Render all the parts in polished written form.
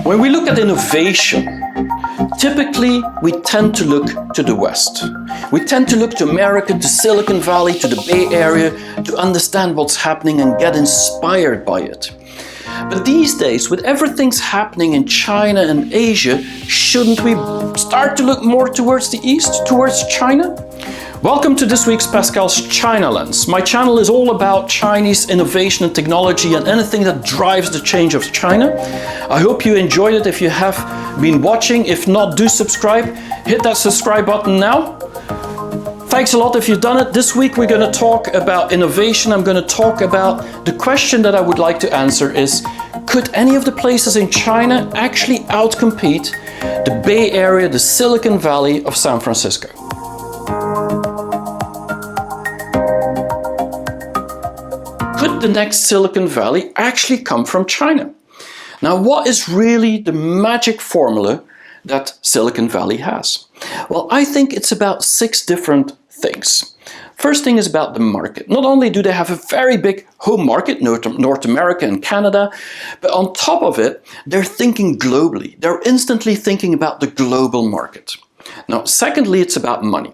When we look at innovation, typically we tend to look to the West. We tend to look to America, to Silicon Valley, to the Bay Area, to understand what's happening and get inspired by it. But these days, with everything's happening in China and Asia, shouldn't we start to look more towards the East, towards China? Welcome to this week's Pascal's China Lens. My channel is all about Chinese innovation and technology and anything that drives the change of China. I hope you enjoyed it. If you have been watching, if not, do subscribe. Hit that subscribe button now. Thanks a lot if you've done it. This week we're going to talk about innovation. I'm going to talk about the question that I would like to answer is, could any of the places in China actually outcompete the Bay Area, the Silicon Valley of San Francisco? Could the next Silicon Valley actually come from China? Now, what is really the magic formula that Silicon Valley has? Well, I think it's about 6 different things. First thing is about the market. Not only do they have a very big home market, North America and Canada, but on top of it, they're thinking globally. They're instantly thinking about the global market. Now, secondly, it's about money.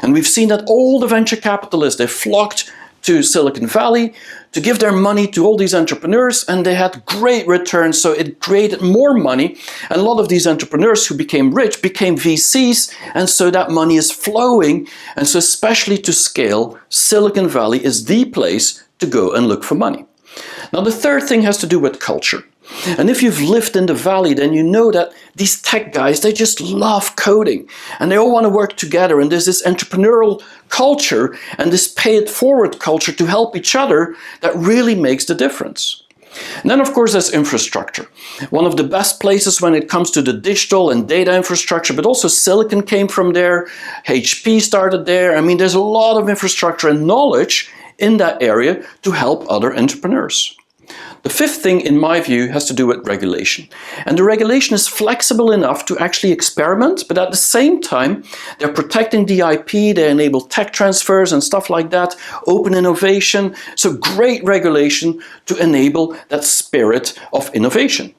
And we've seen that all the venture capitalists, they flocked to Silicon Valley to give their money to all these entrepreneurs, and they had great returns, so it created more money, and a lot of these entrepreneurs who became rich became VCs, and so that money is flowing, and so especially to scale, Silicon Valley is the place to go and look for money. Now the third thing has to do with culture. And if you've lived in the valley, then you know that these tech guys, they just love coding and they all want to work together, and there's this entrepreneurial culture and this pay it forward culture to help each other that really makes the difference. And then of course there's infrastructure. One of the best places when it comes to the digital and data infrastructure, but also silicon came from there, HP started there. I mean, there's a lot of infrastructure and knowledge in that area to help other entrepreneurs. The fifth thing, in my view, has to do with regulation. And the regulation is flexible enough to actually experiment, but at the same time, they're protecting the IP, they enable tech transfers and stuff like that, open innovation. So great regulation to enable that spirit of innovation.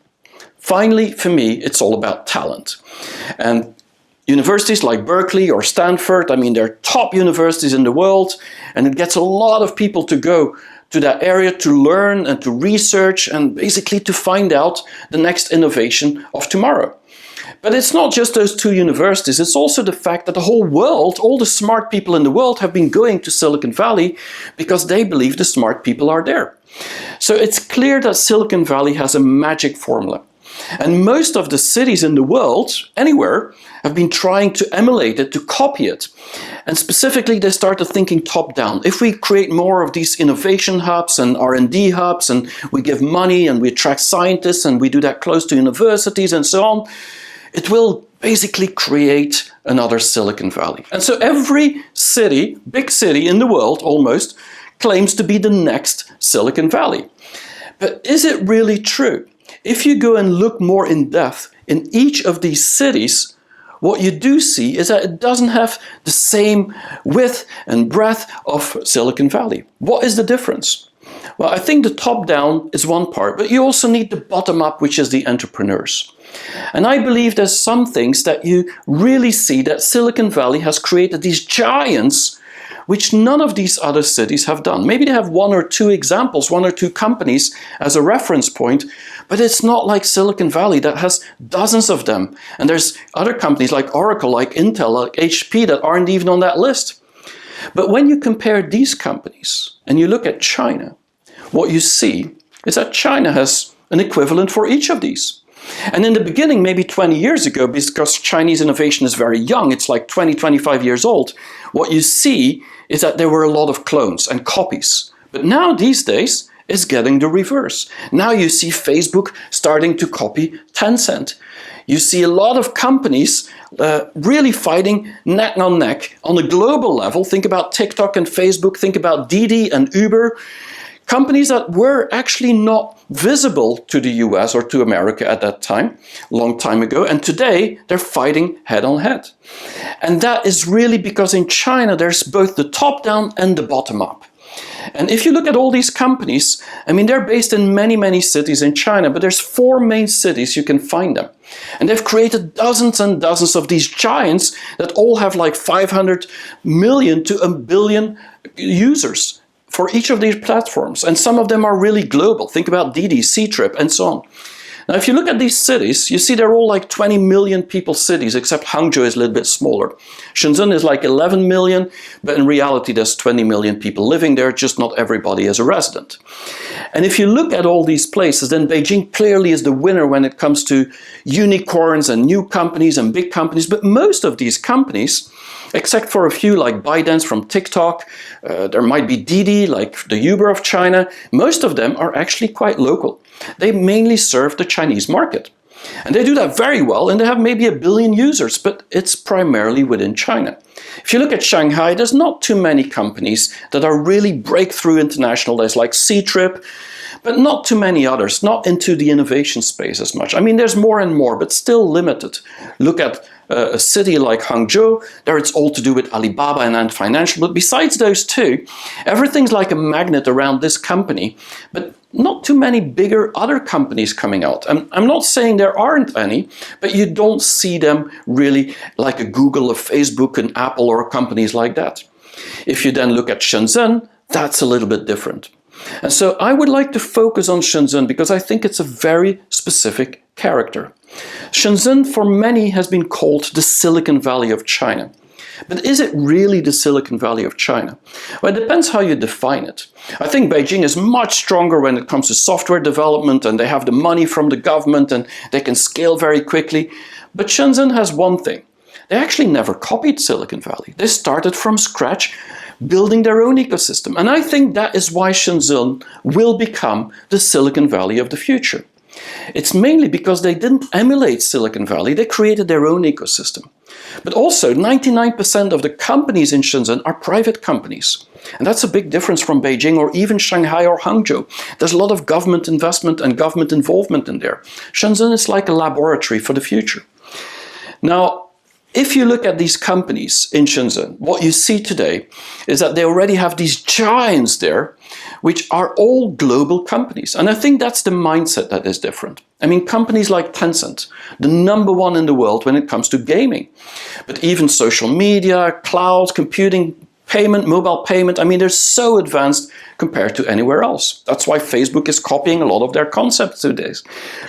Finally, for me, it's all about talent. And universities like Berkeley or Stanford, I mean, they're top universities in the world, and it gets a lot of people to go to that area to learn and to research and basically to find out the next innovation of tomorrow. But it's not just those 2 universities, it's also the fact that the whole world, all the smart people in the world have been going to Silicon Valley because they believe the smart people are there. So it's clear that Silicon Valley has a magic formula. And most of the cities in the world, anywhere, have been trying to emulate it, to copy it. And specifically, they started thinking top-down. If we create more of these innovation hubs and R&D hubs, and we give money and we attract scientists and we do that close to universities and so on, it will basically create another Silicon Valley. And so every city, big city in the world almost, claims to be the next Silicon Valley. But is it really true? If you go and look more in depth in each of these cities, what you do see is that it doesn't have the same width and breadth of Silicon Valley. What is the difference? Well, I think the top-down is one part, but you also need the bottom-up, which is the entrepreneurs. And I believe there's some things that you really see that Silicon Valley has created these giants which none of these other cities have done. Maybe they have 1 or 2 examples, 1 or 2 companies as a reference point, but it's not like Silicon Valley that has dozens of them. And there's other companies like Oracle, like Intel, like HP that aren't even on that list. But when you compare these companies and you look at China, what you see is that China has an equivalent for each of these. And in the beginning, maybe 20 years ago, because Chinese innovation is very young, it's like 20, 25 years old, what you see is that there were a lot of clones and copies. But now, these days, it's getting the reverse. Now you see Facebook starting to copy Tencent. You see a lot of companies really fighting neck on neck on a global level. Think about TikTok and Facebook, think about Didi and Uber. Companies that were actually not visible to the US or to America at that time, a long time ago, and today they're fighting head on head. And that is really because in China there's both the top down and the bottom up. And if you look at all these companies, I mean, they're based in many, many cities in China, but there's 4 main cities you can find them. And they've created dozens and dozens of these giants that all have like 500 million to 1 billion users for each of these platforms. And some of them are really global. Think about Didi, Ctrip, and so on. Now, if you look at these cities, you see they're all like 20 million people cities, except Hangzhou is a little bit smaller. Shenzhen is like 11 million, but in reality there's 20 million people living there, just not everybody is a resident. And if you look at all these places, then Beijing clearly is the winner when it comes to unicorns and new companies and big companies. But most of these companies, except for a few like ByteDance from TikTok, there might be Didi, like the Uber of China, most of them are actually quite local. They mainly serve the Chinese market. And they do that very well, and they have maybe 1 billion users, but it's primarily within China. If you look at Shanghai, there's not too many companies that are really breakthrough international. There's like Ctrip, but not too many others, not into the innovation space as much. I mean, there's more and more, but still limited. Look at a city like Hangzhou, there it's all to do with Alibaba and Ant Financial, but besides those two, everything's like a magnet around this company, but not too many bigger other companies coming out. I'm not saying there aren't any, but you don't see them really like a Google, a Facebook, an Apple, or companies like that. If you then look at Shenzhen, that's a little bit different. And so I would like to focus on Shenzhen because I think it's a very specific character. Shenzhen for many has been called the Silicon Valley of China. But is it really the Silicon Valley of China? Well, it depends how you define it. I think Beijing is much stronger when it comes to software development, and they have the money from the government and they can scale very quickly. But Shenzhen has one thing. They actually never copied Silicon Valley. They started from scratch, building their own ecosystem. And I think that is why Shenzhen will become the Silicon Valley of the future. It's mainly because they didn't emulate Silicon Valley, they created their own ecosystem. But also, 99% of the companies in Shenzhen are private companies. And that's a big difference from Beijing or even Shanghai or Hangzhou. There's a lot of government investment and government involvement in there. Shenzhen is like a laboratory for the future. Now, if you look at these companies in Shenzhen, what you see today is that they already have these giants there, which are all global companies. And I think that's the mindset that is different. I mean, companies like Tencent, the #1 in the world when it comes to gaming. But even social media, cloud, computing, payment, mobile payment, I mean, they're so advanced compared to anywhere else. That's why Facebook is copying a lot of their concepts today.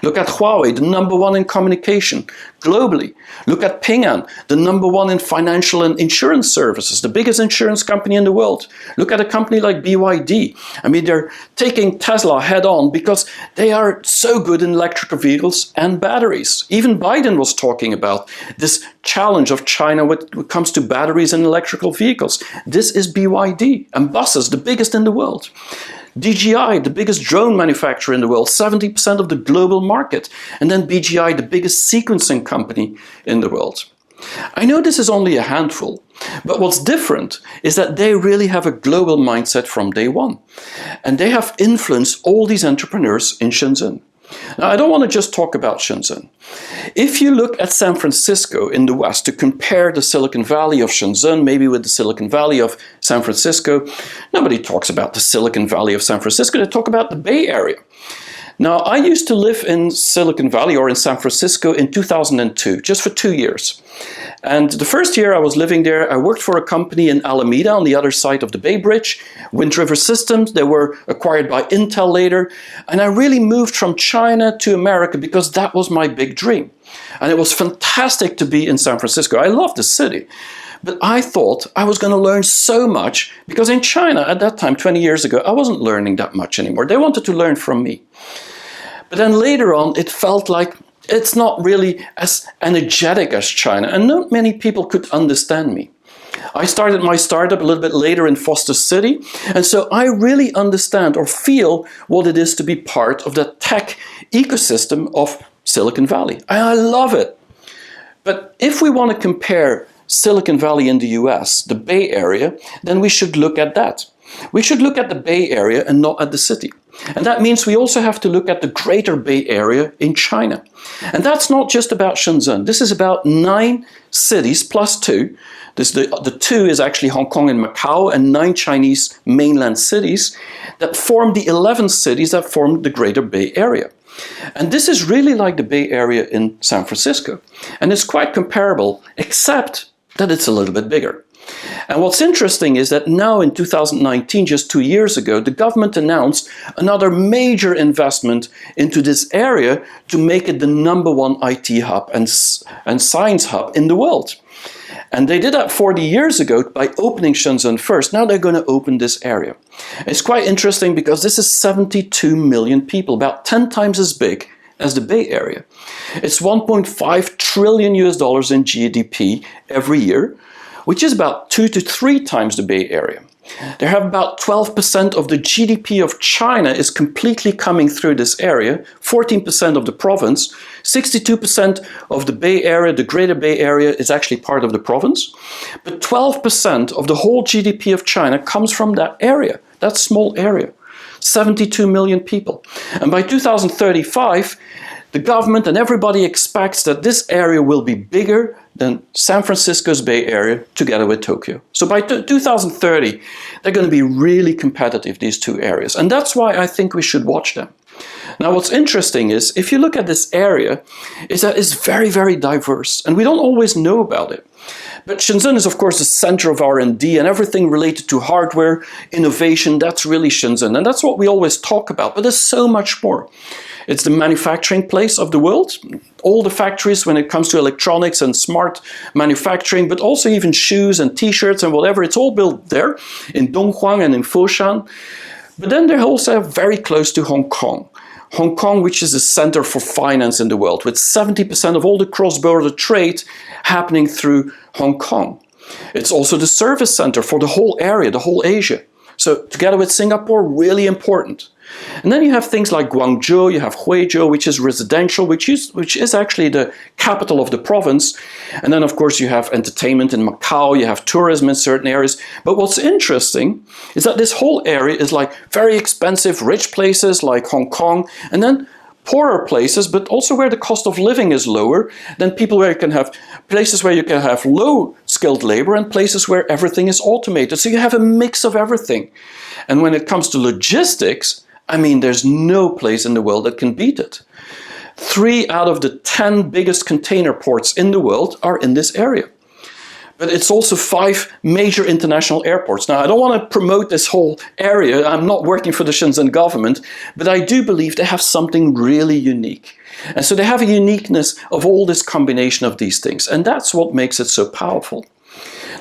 Look at Huawei, the #1 in communication globally. Look at Ping An, the #1 in financial and insurance services, the biggest insurance company in the world. Look at a company like BYD. I mean, they're taking Tesla head on because they are so good in electric vehicles and batteries. Even Biden was talking about this challenge of China when it comes to batteries and electrical vehicles. This is BYD, and buses, the biggest in the world. DJI, the biggest drone manufacturer in the world, 70% of the global market. And then BGI, the biggest sequencing company in the world. I know this is only a handful, but what's different is that they really have a global mindset from day one. And they have influenced all these entrepreneurs in Shenzhen. Now, I don't want to just talk about Shenzhen. If you look at San Francisco in the West to compare the Silicon Valley of Shenzhen maybe with the Silicon Valley of San Francisco, nobody talks about the Silicon Valley of San Francisco, they talk about the Bay Area. Now, I used to live in Silicon Valley or in San Francisco in 2002, just for 2 years. And the first year I was living there, I worked for a company in Alameda on the other side of the Bay Bridge, Wind River Systems. They were acquired by Intel later. And I really moved from China to America because that was my big dream. And it was fantastic to be in San Francisco. I love the city. But I thought I was going to learn so much because in China at that time, 20 years ago, I wasn't learning that much anymore. They wanted to learn from me. But then later on, it felt like it's not really as energetic as China, and not many people could understand me. I started my startup a little bit later in Foster City, and so I really understand or feel what it is to be part of the tech ecosystem of Silicon Valley. And I love it. But if we want to compare Silicon Valley in the US, the Bay Area, then we should look at that. We should look at the Bay Area and not at the city. And that means we also have to look at the Greater Bay Area in China. And that's not just about Shenzhen. This is about 9 cities plus 2. The 2 is actually Hong Kong and Macau, and 9 Chinese mainland cities that form the 11 cities that form the Greater Bay Area. And this is really like the Bay Area in San Francisco. And it's quite comparable, except that it's a little bit bigger. And what's interesting is that now in 2019, just 2 years ago, the government announced another major investment into this area to make it the #1 IT hub and science hub in the world. And they did that 40 years ago by opening Shenzhen first. Now they're going to open this area. It's quite interesting because this is 72 million people, about 10 times as big as the Bay Area. It's $1.5 trillion in GDP every year, which is about 2 to 3 times the Bay Area. They have about 12% of the GDP of China is completely coming through this area, 14% of the province, 62% of the Bay Area, the Greater Bay Area, is actually part of the province, but 12% of the whole GDP of China comes from that area, that small area, 72 million people. And by 2035, the government and everybody expects that this area will be bigger than San Francisco's Bay Area together with Tokyo. So by 2030, they're going to be really competitive, these 2 areas. And that's why I think we should watch them. Now, what's interesting is, if you look at this area, is that it's very, very diverse. And we don't always know about it. But Shenzhen is, of course, the center of R&D, and everything related to hardware, innovation, that's really Shenzhen. And that's what we always talk about. But there's so much more. It's the manufacturing place of the world. All the factories when it comes to electronics and smart manufacturing, but also even shoes and t-shirts and whatever, it's all built there in Dongguan and in Foshan. But then they're also very close to Hong Kong. Hong Kong, which is the center for finance in the world, with 70% of all the cross-border trade happening through Hong Kong. It's also the service center for the whole area, the whole Asia. So together with Singapore, really important. And then you have things like Guangzhou, you have Huizhou, which is residential, which is actually the capital of the province. And then, of course, you have entertainment in Macau, you have tourism in certain areas. But what's interesting is that this whole area is like very expensive, rich places like Hong Kong, and then poorer places, but also where the cost of living is lower, than people where you can have places where you can have low skilled labor and places where everything is automated. So you have a mix of everything. And when it comes to logistics, I mean, there's no place in the world that can beat it. 3 out of the 10 biggest container ports in the world are in this area. But it's also 5 major international airports. Now, I don't want to promote this whole area. I'm not working for the Shenzhen government, but I do believe they have something really unique. And so they have a uniqueness of all this combination of these things. And that's what makes it so powerful.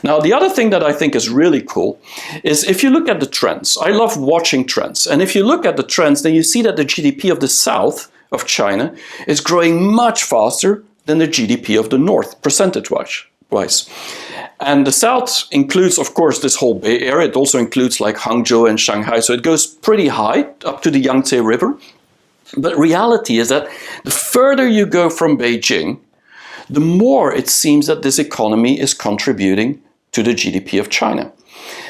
Now, the other thing that I think is really cool is if you look at the trends. I love watching trends. And if you look at the trends, then you see that the GDP of the south of China is growing much faster than the GDP of the north, percentage-wise. And the south includes, of course, this whole Bay Area. It also includes like Hangzhou and Shanghai. So it goes pretty high, up to the Yangtze River. But reality is that the further you go from Beijing, the more it seems that this economy is contributing to the GDP of China.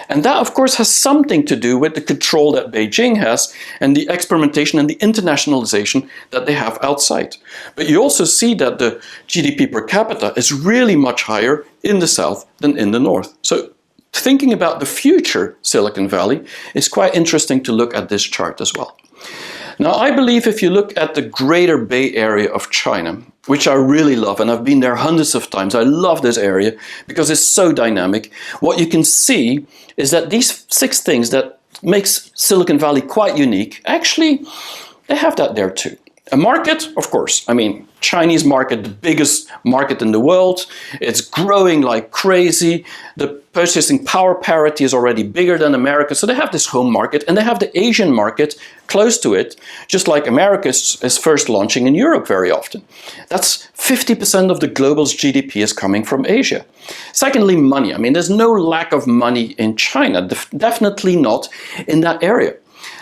And that, of course, has something to do with the control that Beijing has and the experimentation and the internationalization that they have outside. But you also see that the GDP per capita is really much higher in the south than in the north. So thinking about the future Silicon Valley is quite interesting to look at this chart as well. Now, I believe if you look at the Greater Bay Area of China, which I really love, and I've been there hundreds of times, I love this area because it's so dynamic. What you can see is that these 6 things that makes Silicon Valley quite unique, actually, they have that there too. A market, of course, I mean, Chinese market, the biggest market in the world. It's growing like crazy. The purchasing power parity is already bigger than America. So they have this home market, and they have the Asian market close to it, just like America is first launching in Europe very often. That's 50% of the global's GDP is coming from Asia. Secondly, money. I mean, there's no lack of money in China, definitely not in that area.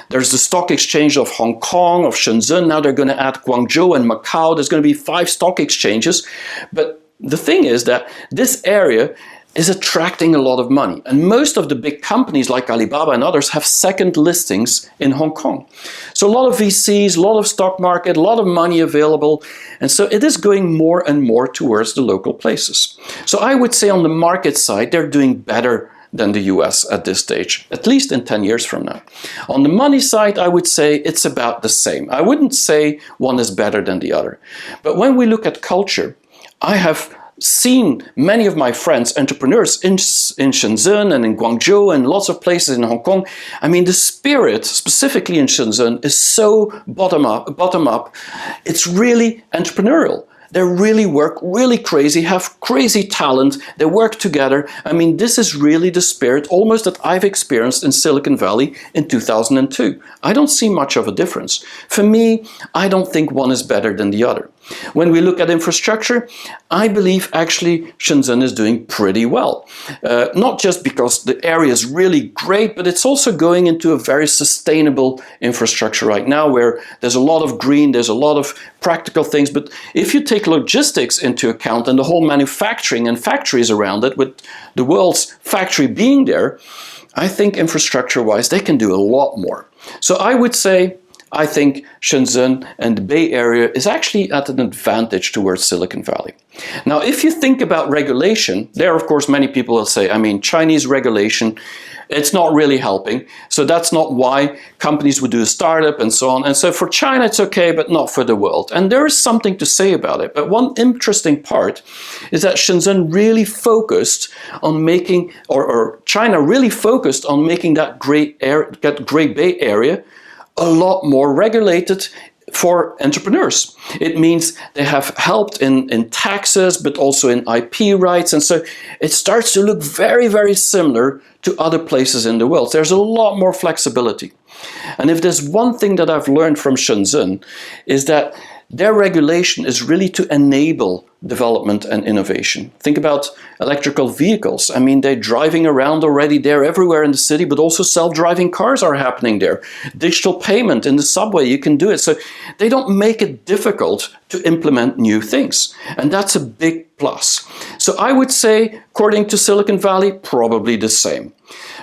There's the stock exchange of Hong Kong, of Shenzhen. Now they're going to add Guangzhou and Macau. There's going to be 5 stock exchanges. But the thing is that this area is attracting a lot of money. And most of the big companies like Alibaba and others have second listings in Hong Kong. So a lot of VCs, a lot of stock market, a lot of money available. And so it is going more and more towards the local places. So I would say on the market side, they're doing better than the US at this stage, at least in 10 years from now. On the money side, I would say it's about the same. I wouldn't say one is better than the other. But when we look at culture, I have seen many of my friends, entrepreneurs in Shenzhen and in Guangzhou and lots of places in Hong Kong. I mean, the spirit, specifically in Shenzhen, is so bottom up. It's really entrepreneurial. They really work really crazy, have crazy talent, they work together. I mean, this is really the spirit almost that I've experienced in Silicon Valley in 2002. I don't see much of a difference. For me, I don't think one is better than the other. When we look at infrastructure, I believe actually Shenzhen is doing pretty well. Not just because the area is really great, but it's also going into a very sustainable infrastructure right now where there's a lot of green, there's a lot of practical things. But if you take logistics into account and the whole manufacturing and factories around it, with the world's factory being there, I think infrastructure-wise they can do a lot more. So I would say I think Shenzhen and the Bay Area is actually at an advantage towards Silicon Valley. Now, if you think about regulation, there, of course, many people will say, I mean, Chinese regulation, it's not really helping. So that's not why companies would do a startup and so on. And so for China, it's okay, but not for the world. And there is something to say about it. But one interesting part is that Shenzhen really focused on making, or China really focused on making that Great Bay Area a lot more regulated for entrepreneurs. It means they have helped in taxes, but also in IP rights. And so it starts to look very, very similar to other places in the world. There's a lot more flexibility. And if there's one thing that I've learned from Shenzhen is that their regulation is really to enable development and innovation. Think about electrical vehicles. I mean, they're driving around already there everywhere in the city, but also self-driving cars are happening there. Digital payment in the subway, you can do it. So they don't make it difficult to implement new things. And that's a big plus. So I would say, according to Silicon Valley, probably the same.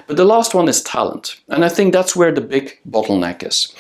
But the last one is talent. And I think that's where the big bottleneck is.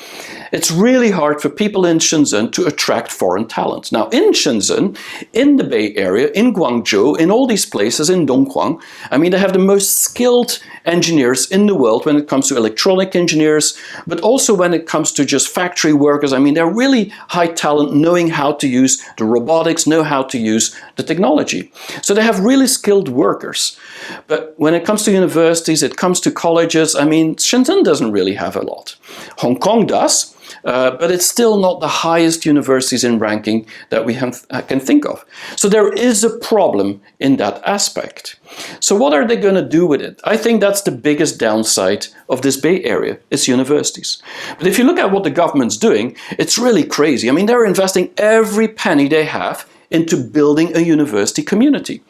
It's really hard for people in Shenzhen to attract foreign talent. Now, in Shenzhen, in the Bay Area, in Guangzhou, in all these places, in Dongguan, I mean, they have the most skilled engineers in the world when it comes to electronic engineers, but also when it comes to just factory workers. I mean, they're really high talent, knowing how to use the robotics, know how to use the technology. So they have really skilled workers. But when it comes to universities, it comes to colleges, I mean, Shenzhen doesn't really have a lot. Hong Kong does. But it's still not the highest universities in ranking that we can think of. So there is a problem in that aspect. So what are they going to do with it? I think that's the biggest downside of this Bay Area, is universities. But if you look at what the government's doing, it's really crazy. I mean, they're investing every penny they have into building a university community.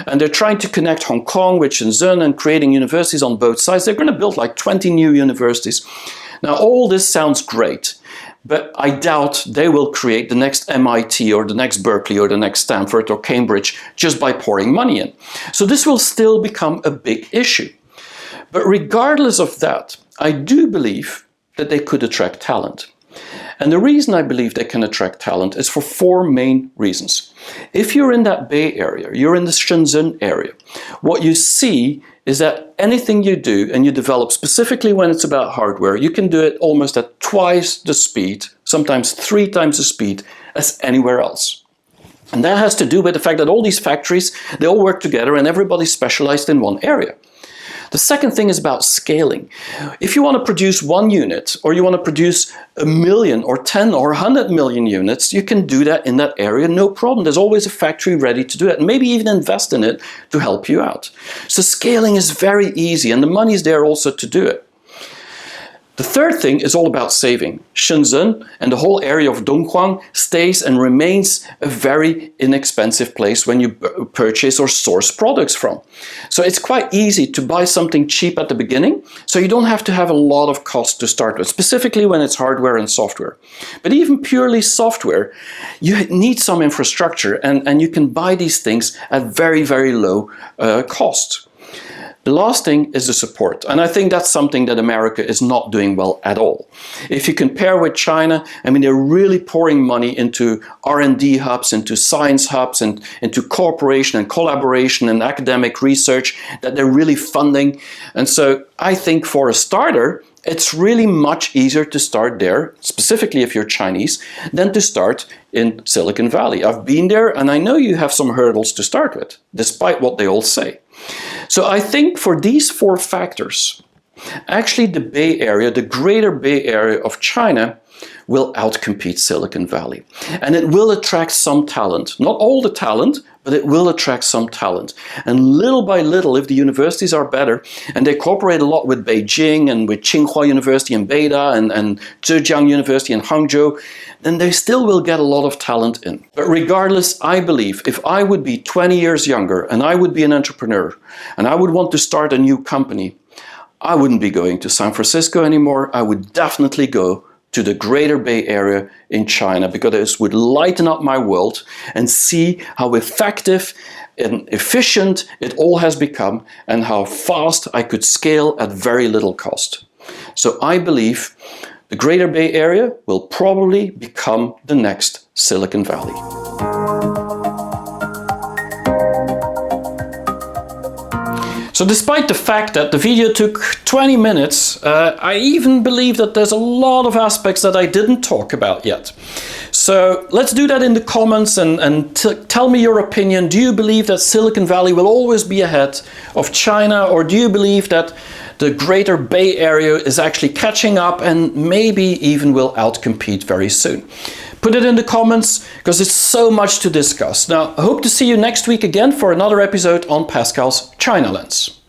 And they're trying to connect Hong Kong with Shenzhen and creating universities on both sides. They're going to build like 20 new universities. Now, all this sounds great, but I doubt they will create the next MIT or the next Berkeley or the next Stanford or Cambridge just by pouring money in. So this will still become a big issue. But regardless of that, I do believe that they could attract talent. And the reason I believe they can attract talent is for four main reasons. If you're in that Bay Area, you're in the Shenzhen area, what you see is that anything you do and you develop, specifically when it's about hardware, you can do it almost at twice the speed, sometimes 3 times the speed as anywhere else. And that has to do with the fact that all these factories, they all work together and everybody's specialized in one area. The second thing is about scaling. If you want to produce 1 unit, or you want to produce 1 million or 10 or 100 million units, you can do that in that area, no problem. There's always a factory ready to do it, and maybe even invest in it to help you out. So scaling is very easy, and the money is there also to do it. The third thing is all about saving. Shenzhen and the whole area of Dongguan stays and remains a very inexpensive place when you purchase or source products from. So it's quite easy to buy something cheap at the beginning, so you don't have to have a lot of cost to start with, specifically when it's hardware and software. But even purely software, you need some infrastructure, and you can buy these things at very, very low cost. The last thing is the support, and I think that's something that America is not doing well at all. If you compare with China, I mean, they're really pouring money into R&D hubs, into science hubs, and into cooperation and collaboration and academic research that they're really funding. And so I think for a starter, it's really much easier to start there, specifically if you're Chinese, than to start in Silicon Valley. I've been there, and I know you have some hurdles to start with, despite what they all say. So I think for these 4 factors, actually the Bay Area, the greater Bay Area of China, will outcompete Silicon Valley. And it will attract some talent. Not all the talent, but it will attract some talent. And little by little, if the universities are better, and they cooperate a lot with Beijing and with Tsinghua University in Beida and Zhejiang University in Hangzhou, then they still will get a lot of talent in. But regardless, I believe if I would be 20 years younger and I would be an entrepreneur and I would want to start a new company, I wouldn't be going to San Francisco anymore. I would definitely go to the greater Bay Area in China, because this would lighten up my world and see how effective and efficient it all has become and how fast I could scale at very little cost. So I believe the greater Bay Area will probably become the next Silicon Valley. So despite the fact that the video took 20 minutes, I even believe that there's a lot of aspects that I didn't talk about yet. So let's do that in the comments and tell me your opinion. Do you believe that Silicon Valley will always be ahead of China, or do you believe that the greater Bay Area is actually catching up and maybe even will outcompete very soon? Put it in the comments, because it's so much to discuss. Now, I hope to see you next week again for another episode on Pascal's China Lens.